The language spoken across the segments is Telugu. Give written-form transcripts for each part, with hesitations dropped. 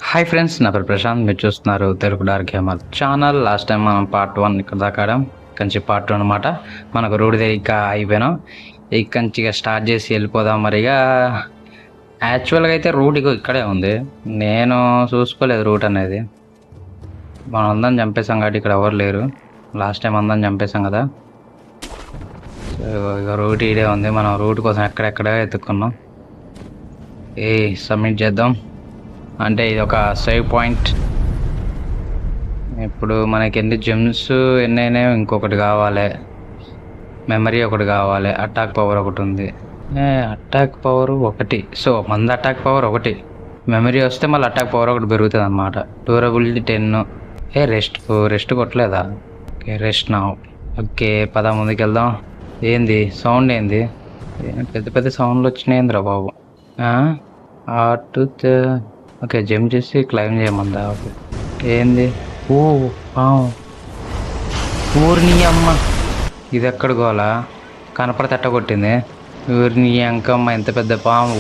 హాయ్ ఫ్రెండ్స్, నా పేరు ప్రశాంత్. మీరు చూస్తున్నారు Telugu dark gamer channel. Last time మనం పార్ట్ 1 ఇక్కడ దాకా ఆడాం. కంచి పార్ట్ 2 అనమాట. మనకు రోడ్ దగ్గర అయిపోయినాం. కంచిగా స్టార్ట్ చేసి వెళ్ళిపోదాం. మరిగా యాక్చువల్గా అయితే రూట్ ఇక్కడే ఉంది. నేను చూసుకోలేదు రూట్ అనేది. మనం అందరం చంపేసాం కాబట్టి ఇక్కడ ఎవరు లేరు. లాస్ట్ టైం అందరం చంపేసాం కదా. సో ఇక రూట్ ఇదే ఉంది. మనం రూట్ కోసం ఎక్కడెక్కడ ఎత్తుక్కున్నాం. సబ్మిట్ చేద్దాం. అంటే ఇది ఒక సేవ్ పాయింట్. ఇప్పుడు మనకి ఎన్ని జెమ్స్ ఎన్ని అయినాయో ఇంకొకటి కావాలి. మెమరీ ఒకటి కావాలి. అటాక్ పవర్ ఒకటి ఉంది. అటాక్ పవర్ ఒకటి. సో మంది అటాక్ పవర్ ఒకటి. మెమరీ వస్తే మళ్ళీ అటాక్ పవర్ ఒకటి పెరుగుతుంది అనమాట. డ్యూరబిలిటీ 10. రెస్ట్ కొట్టలేదా? ఓకే, రెస్ట్ నా. ఓకే, పద ముందుకు వెళ్దాం. ఏంది సౌండ్? ఏంది పెద్ద పెద్ద సౌండ్లు వచ్చినాయిందిరా బాబు. ఓకే, జంప్ చేసి క్లైమ్ చేయమందా? ఓకే, ఏంది? ఊరిని అమ్మ, ఇది ఎక్కడ గోలా? కనపడి తట్ట కొట్టింది. ఊరిని అంకమ్మ, ఎంత పెద్ద పాము!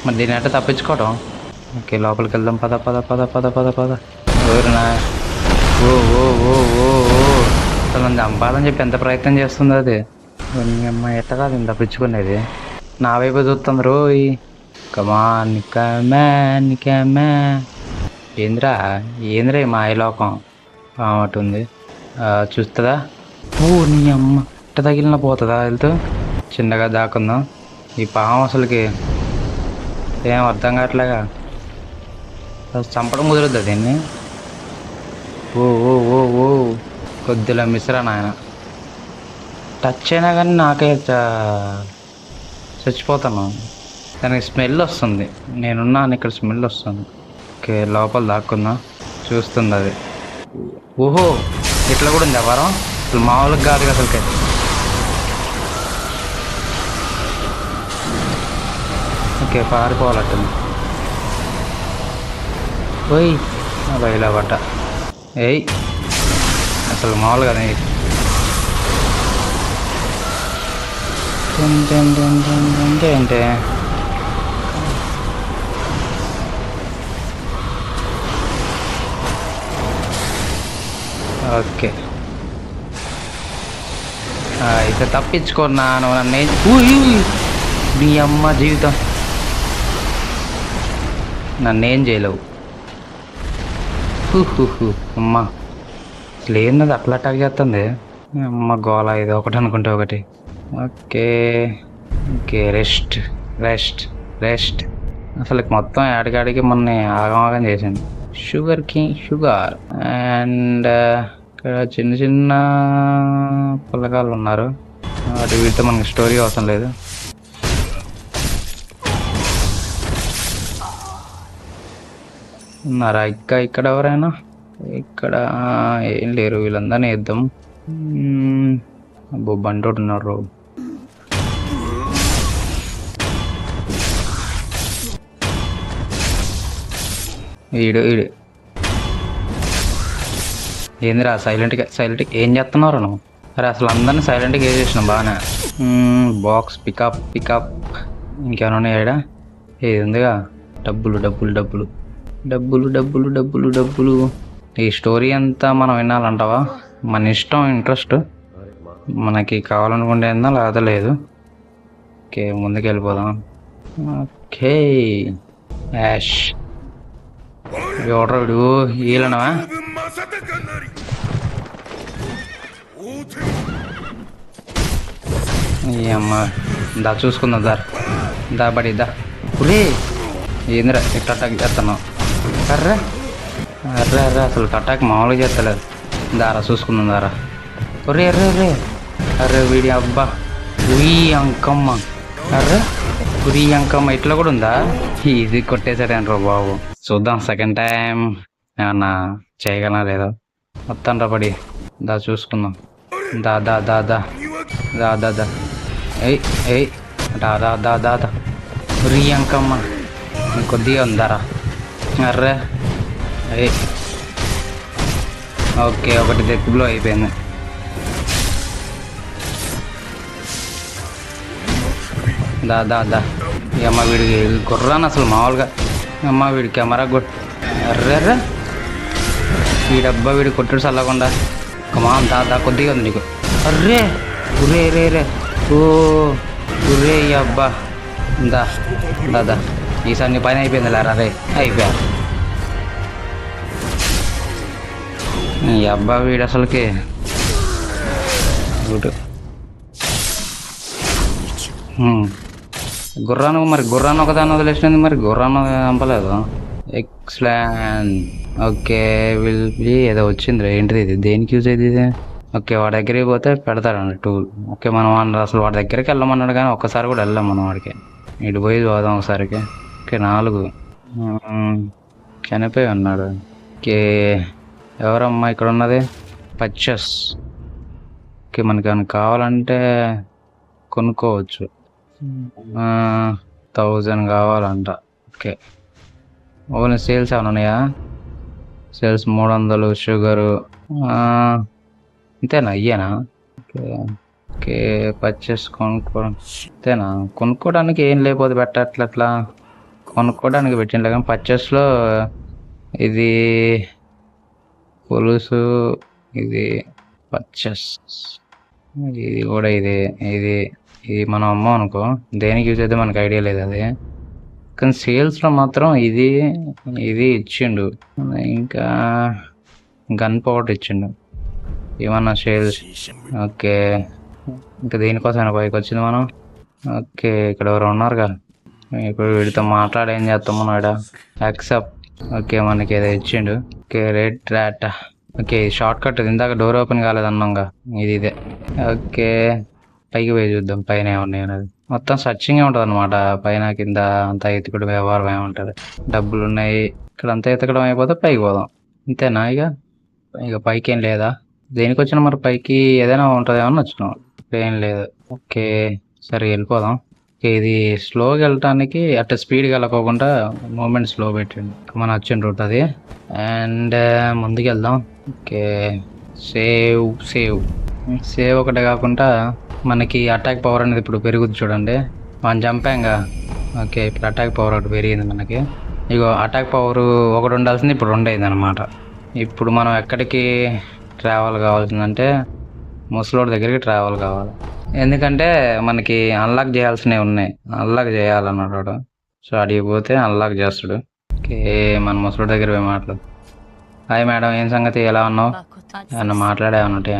మరి దీని అంటే తప్పించుకోవడం. ఓకే, లోపలికి వెళ్దాం. పద పద పద పద పద పద. ఊరినా ఓ ఓ ఓ ఓ ఓ అసలు నన్ను చంపాలని చెప్పి ఎంత ప్రయత్నం చేస్తుంది అది. అమ్మ, ఎట్ట కాదు ఇంత తప్పించుకునేది. నా వైపు చూస్తుంది రోయ్. కమాన్ కమాన్ కమాన్. ఏంద్రా ఏంద్రా మాయలోకం అటు ఉంది. చూస్తుందా? నీ అమ్మ, ఇట్ట తగిలిన పోతుందా? వెళ్తూ చిన్నగా దాక్కుందాం. ఈ పాము అసలుకి ఏం అర్థం కావట్లేగా. చంపడం కుదరద్దా దీన్ని? ఓ ఓ ఓ ఓ కొద్దిలా మిశ్రా నాయన. టచ్ అయినా కానీ నాకే చచ్చిపోతాను. దానికి స్మెల్ వస్తుంది. నేనున్నాను ఇక్కడ, స్మెల్ వస్తుంది. ఓకే, లోపల దాక్కుందా. చూస్తుంది అది. ఓహో, ఇట్లా కూడా ఉంది వరం. అసలు మామూలుగా కాదు అసలుకే. ఓకే, పారిపోవాలట్టుంది. ఓయ్ బయలా పట్ట. ఏయ్ అసలు మామూలుగా ఏంటే ఓకే, అయితే తప్పించుకున్నాను. నన్ను నీ అమ్మ జీవితం, నన్నేం చేయలేవు. అమ్మా, అసలు ఏంది అట్లా అటాక్ చేస్తుంది? అమ్మ గోళ, ఇది ఒకటి అనుకుంటే ఒకటి. Okay okay, rest rest rest. అసలు మొత్తం ఆడికాడికి మొన్న ఆగమాగం చేసింది. షుగర్ అండ్ ఇక్కడ చిన్న చిన్న పుల్లకాలు ఉన్నారు. వాటి వీటితో మనకి స్టోరీ అవసరం లేదు. ఉన్నారా ఇక్కడ ఎవరైనా? ఇక్కడ ఏం లేరు. వీళ్ళందరినీ వేద్దాం. అబ్బో, బంటోడు ఉన్నారు. ఈడు ఏందిరా సైలెంట్గా ఏం చేస్తున్నారు నువ్వు? అరే అసలు అందరినీ సైలెంట్గా వేసేసినాం బాగానే. Box pickup. ఇంకేమైనా ఉన్నాయా? ఏది ఉందిగా, డబ్బులు డబ్బులు డబ్బులు డబ్బులు డబ్బులు డబ్బులు డబ్బులు. ఈ స్టోరీ అంతా మనం వినాలంటావా? మన ఇష్టం, ఇంట్రెస్ట్. మనకి కావాలనుకుంటే లేదా లేదు. ఓకే, ముందుకు వెళ్ళిపోదాం. ఓకే, యాష్ ఎవడ్రా వీడు? వీళ్ళనవా? అమ్మ, దా చూసుకుందాం. దా బడి దా. పురే ఏందిరా ఇట్లా అటాక్ చేస్తున్నావు? అర్రే అర్రే అర్రే, అసలు అటాక్ మామూలుగా చేస్తలేదు. దారా చూసుకుందాం దారా. ఒరే అర్రే అర్రే అర్రే వీడి అబ్బా. ఉయ్ అంకమ్మ. అర్రే ఉరి అంకమ్మ, ఇట్లా కూడా ఉందా? ఇది కొట్టేసాడేంట్రా బాబు. చూద్దాం సెకండ్ టైం ఏమన్నా చేయగలనా లేదో. మొత్తం రా పడి. దా చూసుకుందాం. దా దా దా దా దా దా దా. ఏయ్ దా దా దా దా దా. ఉరి అంకమ్మ, కొద్దిగా ఉందారా. అర్రే ఓకే, ఒకటి దెబ్బలో అయిపోయింది. దా దా దా. ఇక మా వీడికి గుర్రాన్ని అసలు మామూలుగా అమ్మ వీడి కెమెరా అర్రర్రా ఈ డబ్బా వీడి కొట్టుడు చల్లకుండా కమాన్ దా కొద్దిగా ఉంది నీకు. అర్రే గురే రే రే ఓ గురే అబ్బా దాదా ఈసారి నీ పైన అయిపోయింది లేరా రే అయిపోయా. ఈ అబ్బా వీడు అసలుకి గుర్రాన్ని ఒకదాన్ని వదిలేసినది, మరి గుర్రాన్ని చంపలేదు. ఎక్స్లాండ్ ఓకే వీళ్ళు ఏదో వచ్చింది ఏంటిది ఇది, దేనికి యూజ్ అయ్యేది ఇది? ఓకే వాడి దగ్గరికి పోతే పెడతాడండి టూల్. ఓకే మనం అసలు వాడి దగ్గరికి వెళ్ళమన్నాడు కానీ ఒక్కసారి కూడా వెళ్ళాం మనం వాడికి. ఇటు పోయి పోదాం ఒకసారికి. ఓకే 4 చనిపోయి ఉన్నాడు. ఓకే ఎవరమ్మా ఇక్కడ ఉన్నది? పర్చేస్. ఓకే మనకి ఏమైనా కావాలంటే కొనుక్కోవచ్చు. 1000 కావాలంట. ఓకే ఓన్లీ సేల్స్ ఏమైనా ఉన్నాయా? సేల్స్ 300 షుగరు అంతేనా? అయ్యేనా? ఓకే ఓకే పర్చేస్ కొనుక్కోవడం అంతేనా? కొనుక్కోవడానికి ఏం లేకపోతే పెట్టట్లట్లా కొనుక్కోవడానికి పెట్టిండే కానీ పర్చేస్లో ఇది పులుసు, ఇది పర్చేస్, ఇది కూడా ఇది మనం అమ్మాం అనుకో దేనికి యూజ్ అయితే మనకు ఐడియా లేదు అది. కానీ సేల్స్లో మాత్రం ఇది ఇచ్చిండు. ఇంకా గన్ పౌడర్ ఇచ్చిండు. ఏమన్నా సేల్స్. ఓకే ఇంకా దేనికోసం పైకి వచ్చింది మనం. ఓకే ఇక్కడ ఎవరు ఉన్నారుగా, ఇప్పుడు వీడితో మాట్లాడి ఏం చేస్తాం మనం ఇక్కడ. యాక్సెప్ట్. ఓకే మనకి ఏదో ఇచ్చిండు. Okay red rat. Okay short cut. ఇందాక డోర్ ఓపెన్ కాలేదన్నాగా ఇదే. ఓకే పైకి పోయి చూద్దాం పైన ఏమున్నాయి అనేది. మొత్తం సర్చింగే ఉంటుంది అనమాట. పైన కింద అంతా ఎత్తుకుడు వ్యవహారం ఏముంటుంది. డబ్బులు ఉన్నాయి ఇక్కడ అంతా ఎతకడం అయిపోతే పైకి పోదాం అంతేనా? ఇక పైకి ఏం లేదా? దేనికి వచ్చినా మరి పైకి ఏదైనా ఉంటుంది ఏమన్నా వచ్చినాం. ఏం లేదు. ఓకే సరే వెళ్ళిపోదాం. ఓకే ఇది స్లోగా వెళ్ళటానికి అట్లా స్పీడ్గా వెళ్ళకోకుండా మూమెంట్ స్లో పెట్టండి. మనం వచ్చిన రూట్ అది. అండ్ ముందుకు వెళ్దాం. ఓకే సేవ్ ఒకటే కాకుండా మనకి అటాక్ పవర్ అనేది ఇప్పుడు పెరుగుద్ది చూడండి. మనం చంపాంగా. ఓకే ఇప్పుడు అటాక్ పవర్ ఒకటి పెరిగింది మనకి. ఇగో అటాక్ పవర్ ఒకటి ఉండాల్సింది ఇప్పుడు 2 అయింది అనమాట. ఇప్పుడు మనం ఎక్కడికి ట్రావెల్ కావాల్సిందంటే ముసలోడి దగ్గరికి ట్రావెల్ కావాలి. ఎందుకంటే మనకి అన్లాక్ చేయాల్సినవి ఉన్నాయి. అన్లాక్ చేయాలన్నాడు. సో అడిగి పోతే అన్లాక్ చేస్తాడు. ఓకే మన ముసలోడి దగ్గర పోయి మాట్లాడు. హాయ్ మేడం ఏం సంగతి, ఎలా ఉన్నావు? ఏమన్నా మాట్లాడేమన్నట్టు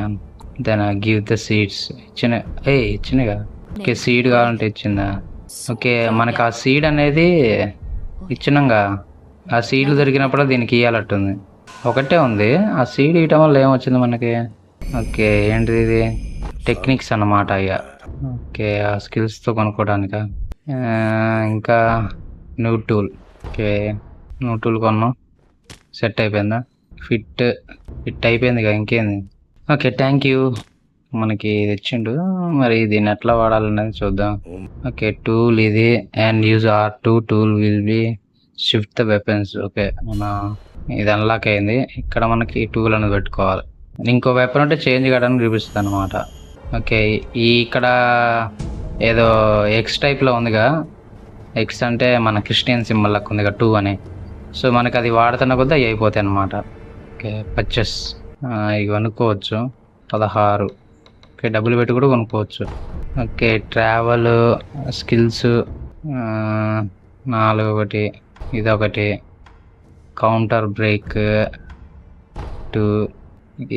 అంతేనా? గివ్ ద సీడ్స్ ఇచ్చినగా. ఓకే సీడ్ కావాలంటే ఇచ్చిందా? ఓకే మనకు ఆ సీడ్ అనేది ఇచ్చినాగా. ఆ సీడ్లు దొరికినప్పుడు దీనికి ఇవ్వాలట్టుంది. ఒకటే ఉంది. ఆ సీడ్ ఇవ్వటం వల్ల ఏమొచ్చింది మనకి? ఓకే ఏంటిది ఇది? టెక్నిక్స్ అన్నమాట ఇక. ఓకే ఆ స్కిల్స్తో కొనుక్కోవడానిక. ఇంకా new tool. Okay new tool కొన్నాం. సెట్ అయిపోయిందా? ఫిట్ అయిపోయింది ఇక ఇంకేంది. Okay thank you. మనకి తెచ్చిండు. మరి దీన్ని ఎట్లా వాడాలనేది చూద్దాం. ఓకే టూల్ ఇది. And use R2 tool will be shift the weapons. Okay మన ఇది అన్లాక్ అయింది. ఇక్కడ మనకి టూల్ అనేది పెట్టుకోవాలి. ఇంకో వెపన్ ఉంటే చేంజ్ కావడానికి చూపిస్తుంది అనమాట. ఓకే ఇక్కడ ఏదో ఎక్స్ టైప్లో ఉందిగా. ఎక్స్ అంటే మన క్రిస్టియన్ సింబల్ లెక్క ఉందిగా 2 అని. సో మనకి అది వాడుతున్న కొద్ది అవి అయిపోతాయి అన్నమాట. ఓకే పర్చేస్ ఇవి కొనుక్కోవచ్చు 16. ఓకే డబ్బులు పెట్టి కూడా కొనుక్కోవచ్చు. ఓకే ట్రావెల్ స్కిల్స్ 4 ఒకటి, ఇదొకటి. Counter break 2.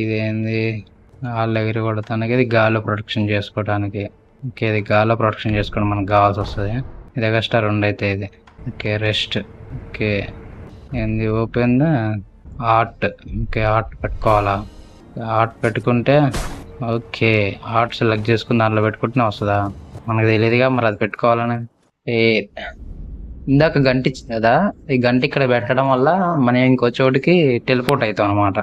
ఇదేంది? గాల్లో ఎగిరి కొడతానికి. ఇది గాల్లో ప్రొటెక్షన్ చేసుకోవడానికి. ఓకే ఇది గాల్లో ప్రొటెక్షన్ చేసుకోవడం మనకు కావాల్సి వస్తుంది. ఇది ఎక్స్ట్రా 2 అయితే ఇది. Okay rest. ఓకే ఏంది? Open art. ఓకే ఆర్ట్ పెట్టుకోవాలా? ఆర్ట్ పెట్టుకుంటే ఓకే ఆర్ట్ సెలెక్ట్ చేసుకుని దాంట్లో పెట్టుకుంటేనే వస్తుందా? మనకు తెలియదుగా మరి అది పెట్టుకోవాలని. ఇందాక గంట ఇచ్చింది కదా, ఈ గంట ఇక్కడ పెట్టడం వల్ల మనం ఇంకో చోటికి టెలిపోర్ట్ అవుతాం అనమాట.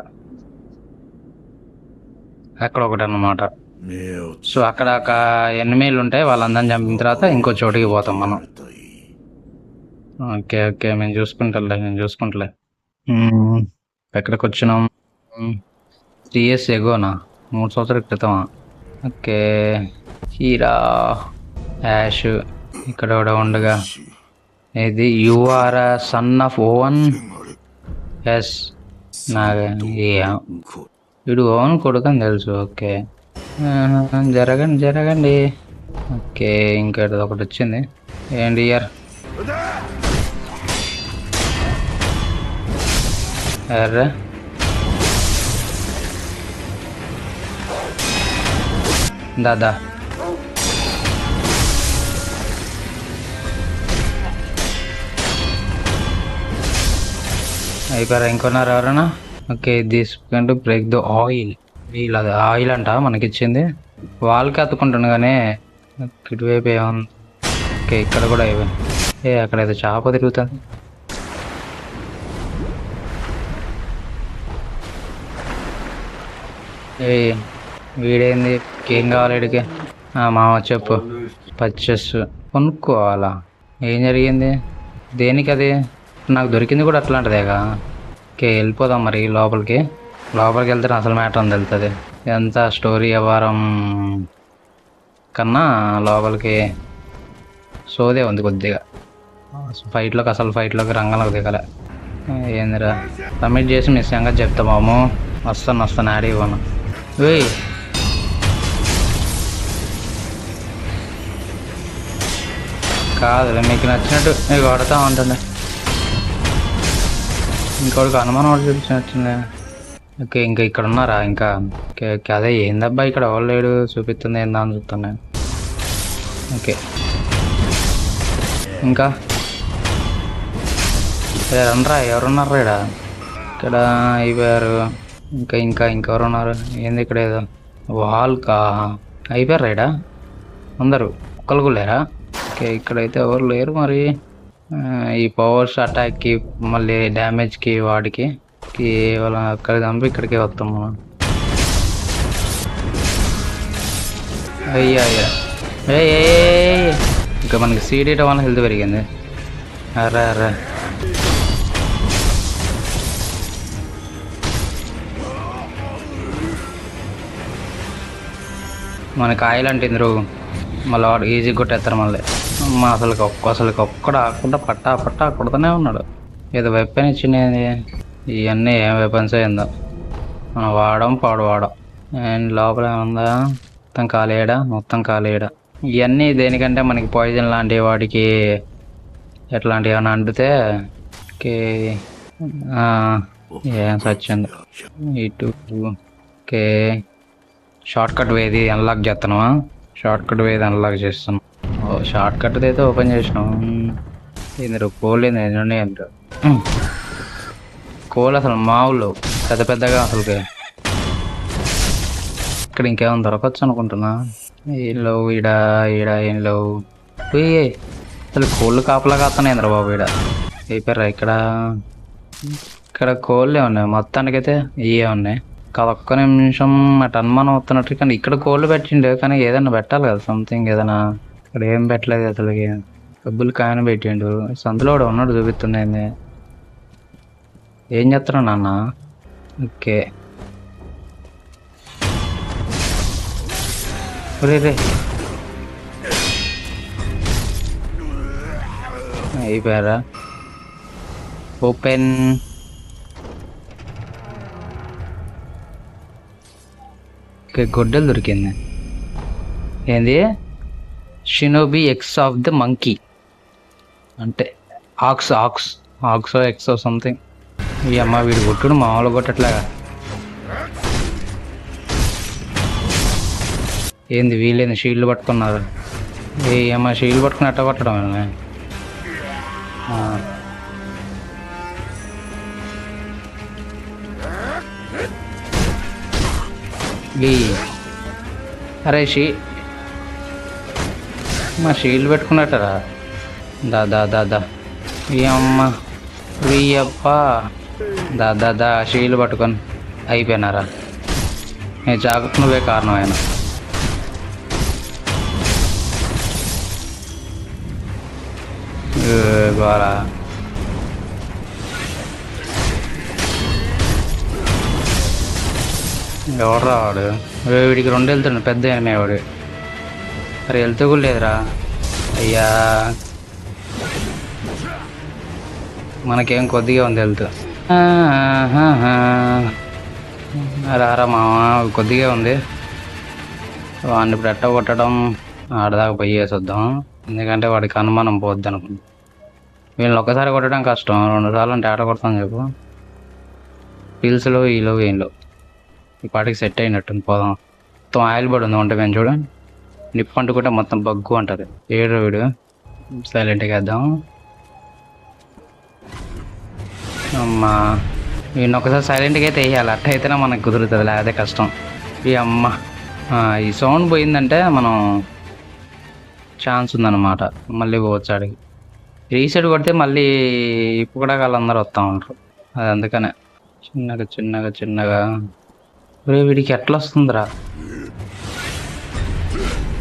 అక్కడ ఒకటి అన్నమాట. సో అక్కడ ఒక ఎనిమిలు ఉంటాయి, వాళ్ళందరిని చంపిన తర్వాత ఇంకో చోటికి పోతాం మనం. ఓకే ఓకే నేను చూసుకుంటలే. ఎక్కడికి వచ్చినాం? 3 years ఎగోనా? 3 సంవత్సరాల క్రితమా? ఓకే హీరా యాష్ ఇక్కడ కూడా ఉండగా. ఇది యు ఆర్ సన్ ఆఫ్ ఓవన్. ఎస్ నాకు వీడు ఓవన్ కొడుకు అని తెలుసు. ఓకే జరగండి జరగండి. ఓకే ఇంకా ఒకటి వచ్చింది. ఏంటి ఇయర్ ఎర్ర దాదా అయిపోయారా? ఇంకొన్నారు ఎవరైనా? ఓకే తీసుకుంటూ బ్రేక్ ద ఆయిల్. వీళ్ళు అది ఆయిల్ అంట మనకిచ్చింది. వాళ్ళకి అతుకుంటాను కానీ ఇటువైపు ఏమన్నా. ఓకే ఇక్కడ కూడా అయిపోయింది. అక్కడ ఏదో చేప తిరుగుతుంది. వీడేంది? ఏం కావాలి వీడికి? మామ చెప్పు. పర్చేస్ కొనుక్కోవాలా? ఏం జరిగింది? దేనికి అది? నాకు దొరికింది కూడా అట్లాంటిదేగా. ఓకే వెళ్ళిపోదాం మరి లోపలికి వెళ్తే అసలు మ్యాటర్ అని తెలుస్తుంది. ఎంత స్టోరీ వ్యవహారం కన్నా లోపలికి సోదే ఉంది కొద్దిగా. ఫైట్లోకి రంగంలోకి దిగలే. ఏందిరా సబ్మిట్ చేసి మిస్ సంగతి చెప్తా మాము. వస్తాను యాడ్ ఇవ్వను. కాదులే మీకు నచ్చినట్టు మీకు కొడతా ఉంటుంది. ఇంకోటికి అనుమానం ఒకటి చూపించినట్టుండే. ఓకే ఇంకా ఇక్కడ ఉన్నారా? ఇంకా ఓకే అదే ఏందబ్బా ఇక్కడ ఎవరు లేడు చూపిస్తుంది ఏందా అని చూస్తున్నా. ఓకే ఇంకా రండ్రా ఎవరున్నారా ఇక్కడ అయిపోయారు. ఇంకెవరున్నారు? ఏంది ఇక్కడ ఏదో వాల్కా అయిపోయారు రైడా అందరూ ఒక్కరు కూడా లేరా? ఓకే ఇక్కడైతే ఎవరు లేరు మరి. ఈ పవర్స్ అటాక్కి మళ్ళీ డ్యామేజ్కి వాడికి కేవలం అక్కడ చంపి ఇక్కడికే వస్తాం మనం. అయ్యా ఇంకా మనకి సీడీట వల్ల హెల్త్ పెరిగింది. అరే మనకి ఆయిల్ అంటే ఇందరు మళ్ళీ వాడు ఈజీ కొట్టేస్తారు మళ్ళీ. అసలు ఒక్కడ ఆకుండా పట్టా కొడుతూనే ఉన్నాడు. ఏదో వెపన్ ఇచ్చినది. ఇవన్నీ ఏం వెపన్స్ అయిందో మనం వాడడం అండ్ లోపల ఏముందా? మొత్తం ఖాళీయడా. ఇవన్నీ దేనికంటే మనకి పాయిజన్ లాంటి వాటికి ఎట్లాంటివి ఏమైనా అంటితే ఏం సచ్చింది ఇటు. ఓకే షార్ట్ కట్ వేది అన్లాక్ చేస్తున్నావా? చేస్తున్నాం. షార్ట్ కట్ అయితే ఓపెన్ చేసినాం. ఇందులో కోల్ ఏంటంటే కోల్ అసలు మావులు పెద్దగా అసలుకి ఇక్కడ ఇంకేమైనా దొరకచ్చు అనుకుంటున్నా. ఈలో ఈడ ఏం లేవు. అసలు కోళ్ళు కాపలా కాస్తున్నాయి ఇంద్ర బాబు. అయిపోయారా? ఇక్కడ కోళ్ళే ఉన్నాయి మొత్తానికైతే. ఇవే ఉన్నాయి. ఒక్క నిమిషం అటు అనుమానం వస్తున్నట్టు. కానీ ఇక్కడ కోళ్ళు పెట్టిండు కానీ ఏదైనా పెట్టాలి కదా సంథింగ్ ఏదైనా. ఇక్కడ ఏం పెట్టలేదు అసలుకి. డబ్బులు కాయన పెట్టిండు. సందులో కూడా ఉన్నాడు చూపిస్తుంది. ఏం చేస్తున్నావు నాన్న? ఓకే రే అయిపోయారా? ఓపెన్. గొడ్డలు దొరికింది. ఏంది? Shinobi X of the monkey అంటే ఆక్సో ఎక్సో సంథింగ్. ఈ అమ్మ వీడు కొట్టుడు మామూలు కొట్టట్లాగా. ఏంది వీళ్ళేంది షీల్డ్ పట్టుకున్నారు? ఏ అమ్మ షీల్డ్ పట్టుకుని అట్ట కొట్టడం. అరే మా షీల్డ్ పెట్టుకున్నట్టరా? దా ఈ అమ్మ అబ్బా దా షీల్డ్ పట్టుకొని అయిపోయినారా? నేను జాగ్రత్త నువ్వే కారణం ఆయన. గోరా ఎవరు రావాడు? వీడికి 2 వెళ్తాడు పెద్ద వాడు. అరే వెళ్తూ కూడా లేదురా అయ్యా. మనకేం కొద్దిగా ఉంది హెల్త్. రారా మామ, కొద్దిగా ఉంది. వాడిని ఇప్పుడు ఎట్ట కొట్టడం, ఆడదాకా పోయేసి వద్దాం. ఎందుకంటే వాడికి అనుమానం పోద్ది అనుకుంటా. వీళ్ళని ఒక్కసారి కొట్టడం కష్టం, 2 సార్లు అంటే ఆట కొడతాం చెప్పు. పిల్స్లో ఈలో వీళ్ళు ఈ పాటికి సెట్ అయినట్టుంది. పోదాం. మొత్తం ఆయిల్ పడి ఉంది వంట మేము చూడండి. నిప్పు అంటుకుంటే మొత్తం బగ్గు అంటారు. ఏడు వీడు సైలెంట్గా వేద్దాం. అమ్మా, వీడిని ఒకసారి సైలెంట్గా అయితే వేయాలి. అట్ట అయితేనే మనకు కుదురుతుంది, లేకపోతే కష్టం. ఈ అమ్మ, ఈ సౌండ్ పోయిందంటే మనం ఛాన్స్ ఉందన్నమాట. మళ్ళీ పోవచ్చు ఆడికి. రీసెట్ కొడితే మళ్ళీ ఇప్పుడు కూడా వాళ్ళందరూ వస్తూ ఉంటారు. అది అందుకనే చిన్నగా చిన్నగా చిన్నగా. వీడికి ఎట్లా వస్తుందిరా,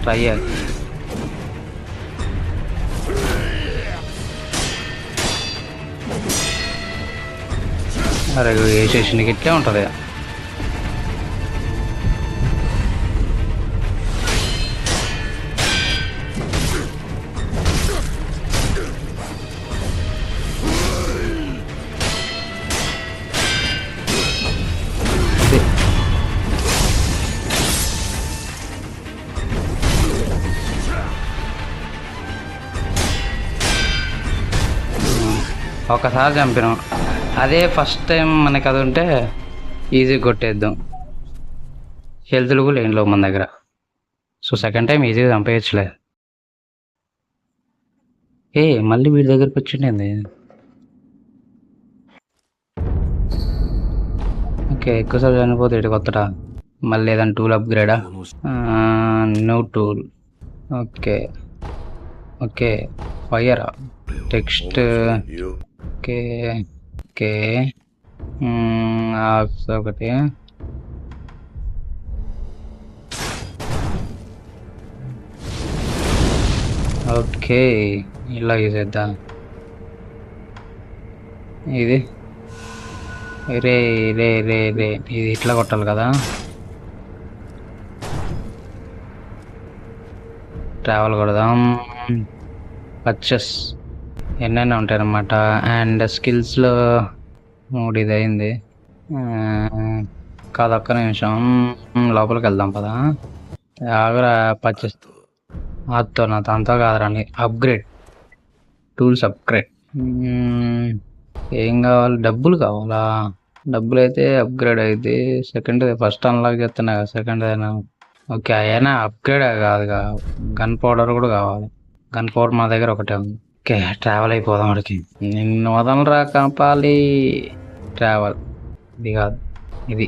ట్రై చేయాలి. అరే ఏ స్టేషన్కి ఇట్లే ఉంటుంది. ఒకసారి చంపినాం, అదే ఫస్ట్ టైం మనకి అది ఉంటే ఈజీగా కొట్టేద్దాం. హెల్త్లు కూడా లేని మన దగ్గర. సో సెకండ్ టైం ఈజీగా చంపేయచ్చులే. మళ్ళీ వీడి దగ్గరికి వచ్చిండేది. ఓకే, ఎక్కువసార్లు చనిపోతే ఇటు కొత్తట. మళ్ళీ ఏదైనా టూల్ అప్గ్రేడా? No tool. Okay okay, fire text. Okay okay, ఒకటి. ఓకే, ఇలా యూజ్ చేద్దాం. ఇది రే రే రే రే ఇది ఇట్లా కొట్టాలి కదా. ట్రావెల్ కొడదాం. పర్చేస్ ఎన్నైనా ఉంటాయి అన్నమాట. అండ్ స్కిల్స్లో 3 ఇది అయింది కాదు. ఒక్క నిమిషం, లోపలికి వెళ్దాం పదా. ఆగరా, పర్చేస్ అతో నా దాంతో కాదరాని. Upgrade tools, upgrade. ఏం కావాలి? డబ్బులు కావాలా? డబ్బులు అయితే అప్గ్రేడ్ అయితే సెకండ్, ఫస్ట్ అన్లాక్ చేస్తున్నా కదా సెకండ్ అయినా. ఓకే, అయినా అప్గ్రేడ్ కాదుగా. గన్ పౌడర్ కూడా కావాలి. గన్ పౌడర్ మా దగ్గర ఒకటే ఉంది. ఓకే, ట్రావెల్ అయిపోదాం అడికి. నిన్ను వదలరా కాపాలి. ట్రావెల్ ఇది కాదు, ఇది.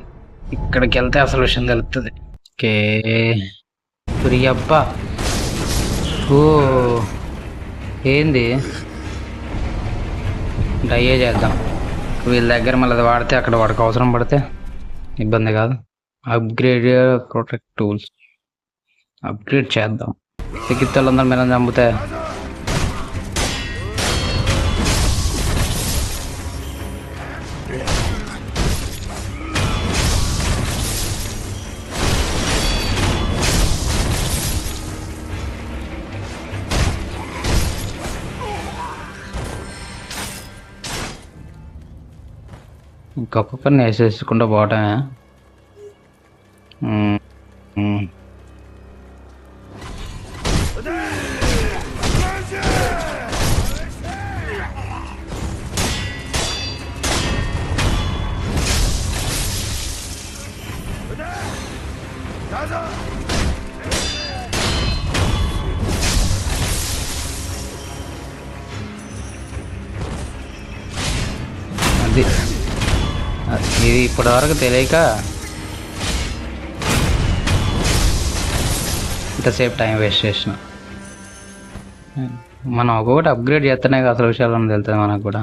ఇక్కడికి వెళ్తే అసలు విషయం తెలుస్తుంది. ఓకే, అబ్బా. ఓ ఏంది, డయ్యే చేద్దాం. వీళ్ళ దగ్గర మళ్ళీ అది వాడితే అక్కడ వాడికి అవసరం పడితే ఇబ్బంది కాదు. అప్గ్రేడ్ ప్రొటెక్ట్ టూల్స్ అప్గ్రేడ్ చేద్దాం. చికిత్సలందరూ మీద చంపితే ఇంకొకరిని వేసేసుకుంటూ పోవటమే. అది ఇది ఇప్పటివరకు తెలియక ఇంతసేపు టైం వేస్ట్ చేసిన. మనం ఒక్కొక్కటి అప్గ్రేడ్ చేస్తేనే అసలు విషయాలు తెలుస్తుంది మనకు కూడా.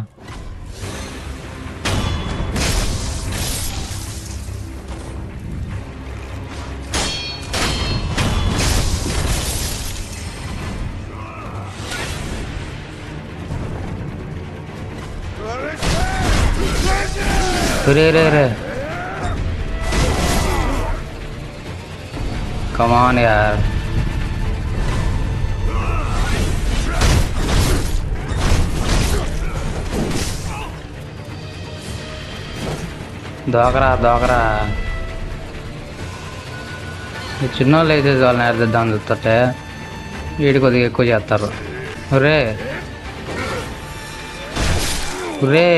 रे रे रे कमान यार. దోకరా దోకరా. ఈ చిన్నోళ్ళు అయితే వాళ్ళని నేర్దిద్దామని చూస్తుంటే వీడి కొద్దిగా ఎక్కువ చేస్తారు. ఒరే ఒరే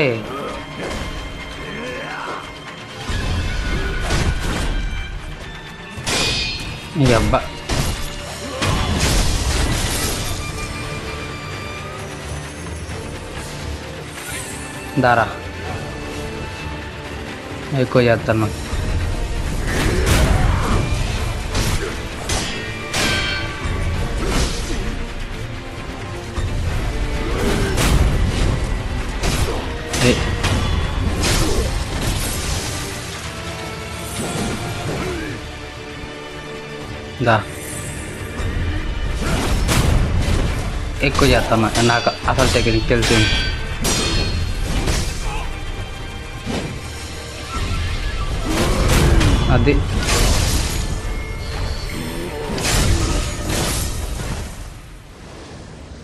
ఈ అబ్బా దారా ఎక్కువ చేస్తాను. దా ఎక్కువ చేస్తాను. నాకు అసలు టెక్నిక్ తెలిసింది. అది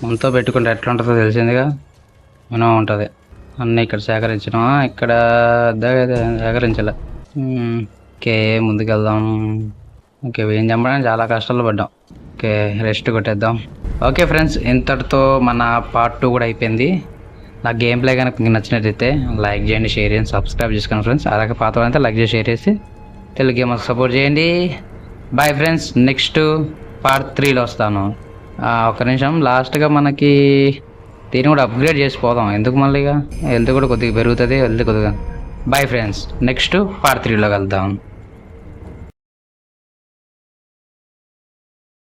మనతో పెట్టుకుంటే ఎట్లా ఉంటుందో తెలిసిందిగా. మనం ఉంటుంది అన్నీ ఇక్కడ సేకరించినామా, ఇక్కడ సేకరించాలి. ఓకే ముందుకెళ్దాం. ఓకే ఏం చంపడానికి చాలా కష్టాలు పడ్డాం. ఓకే రెస్ట్ కొట్టేద్దాం. ఓకే ఫ్రెండ్స్, ఇంతటితో మన పార్ట్ 2 కూడా అయిపోయింది. నా గేమ్ ప్లే కనుక మీకు నచ్చినట్టయితే లైక్ చేయండి, షేర్ చేయండి, సబ్స్క్రైబ్ చేసుకోండి ఫ్రెండ్స్. అలాగే పాత వాళ్ళంతా లైక్ చేసి షేర్ చేసి తెలుగు గేమర్స్ సపోర్ట్ చేయండి. బాయ్ ఫ్రెండ్స్, నెక్స్ట్ పార్ట్ 3లో వస్తాను. ఒక్క నిమిషం, లాస్ట్గా మనకి దీన్ని కూడా అప్గ్రేడ్ చేసిపోదాం. ఎందుకు మళ్ళీ హెల్త్ కూడా కొద్దిగా పెరుగుతుంది. హెల్త్ కొద్దిగా. బాయ్ ఫ్రెండ్స్, నెక్స్ట్ పార్ట్ 3లో కలుద్దాం.